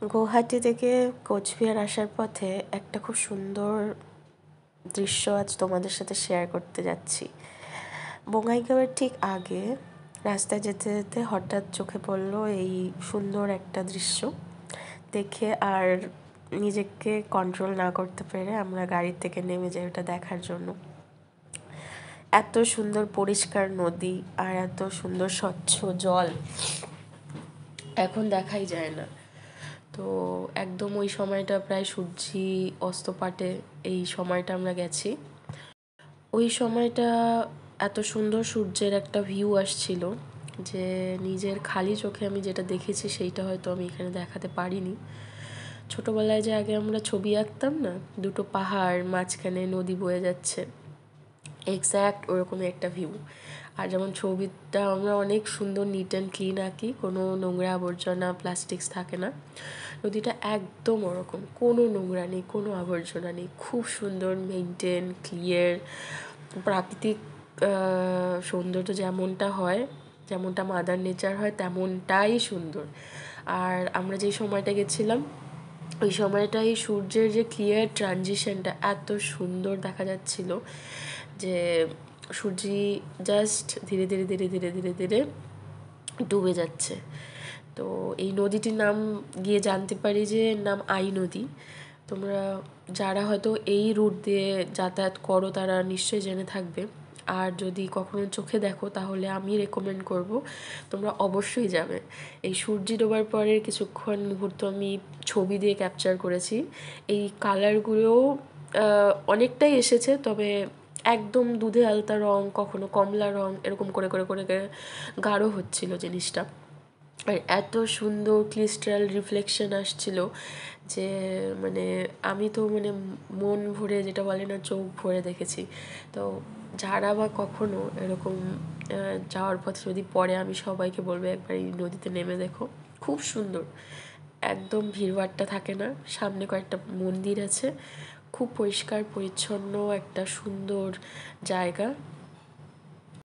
গুয়াহাটি থেকে কোচবিহার আসার পথে একটা খুব সুন্দর দৃশ্য আজ তোমাদের সাথে শেয়ার করতে যাচ্ছি। বঙ্গাইগাঁওয়ের ঠিক আগে রাস্তায় যেতে যেতে হঠাৎ চোখে পড়লো এই সুন্দর একটা দৃশ্য দেখে, আর নিজেকে কন্ট্রোল না করতে পেরে আমরা গাড়ির থেকে নেমে যাই ওটা দেখার জন্য। এত সুন্দর পরিষ্কার নদী আর এত সুন্দর স্বচ্ছ জল এখন দেখাই যায় না। তো একদম ওই সময়টা প্রায় সূর্যি অস্তপাটে এই সময়টা আমরা গেছি। ওই সময়টা এত সুন্দর সূর্যের একটা ভিউ আসছিল যে নিজের খালি চোখে আমি যেটা দেখেছি সেইটা হয়তো আমি এখানে দেখাতে পারিনি। ছোটোবেলায় যে আগে আমরা ছবি আঁকতাম না, দুটো পাহাড় মাঝখানে নদী বয়ে যাচ্ছে, এক্স্যাক্ট ওরকমই একটা ভিউ। আর যেমন ছবিটা আমরা অনেক সুন্দর নিট অ্যান্ড ক্লিন আঁকি, কোনো নোংরা আবর্জনা প্লাস্টিক্স থাকে না, নদীটা একদম ওরকম, কোনো নোংরা নেই, কোনো আবর্জনা নেই, খুব সুন্দর মেনটেন, ক্লিয়ার, প্রাকৃতিক সৌন্দর্য যেমনটা হয়, যেমনটা মাদার নেচার হয় তেমনটাই সুন্দর। আর আমরা যেই সময়টা গেছিলাম ওই সময়টাই সূর্যের যে ক্লিয়ার ট্রানজিশনটা এত সুন্দর দেখা যাচ্ছিল যে সূর্যি জাস্ট ধীরে ধীরে ধীরে ধীরে ধীরে ধীরে ডুবে যাচ্ছে। তো এই নদীটির নাম গিয়ে জানতে পারি যে নাম আই নদী। তোমরা যারা হয়তো এই রুট দিয়ে যাতায়াত করো তারা নিশ্চয়ই জেনে থাকবে, আর যদি কখনো চোখে দেখো তাহলে আমি রেকমেন্ড করব তোমরা অবশ্যই যাবে। এই সূর্যি ডোবার পরের কিছুক্ষণ মুহূর্ত আমি ছবি দিয়ে ক্যাপচার করেছি। এই কালারগুলোও অনেকটাই এসেছে, তবে একদম দুধে আলতা রং, কখনো কমলা রং, এরকম করে করে করে গাঢ় হচ্ছিল জিনিসটা। আর এত সুন্দর ক্রিস্টাল রিফ্লেকশন আসছিল যে মানে আমি তো মানে মন ভরে, যেটা বলে না, চোখ ভরে দেখেছি। তো যারা বা কখনো এরকম যাওয়ার পথে যদি পড়ে, আমি সবাইকে বলবো একবার এই নদীতে নেমে দেখো, খুব সুন্দর, একদম ভিড়ভাট্টা থাকে না, সামনে কয়েকটা মন্দির আছে, খুব পরিষ্কার পরিচ্ছন্ন একটা সুন্দর জায়গা।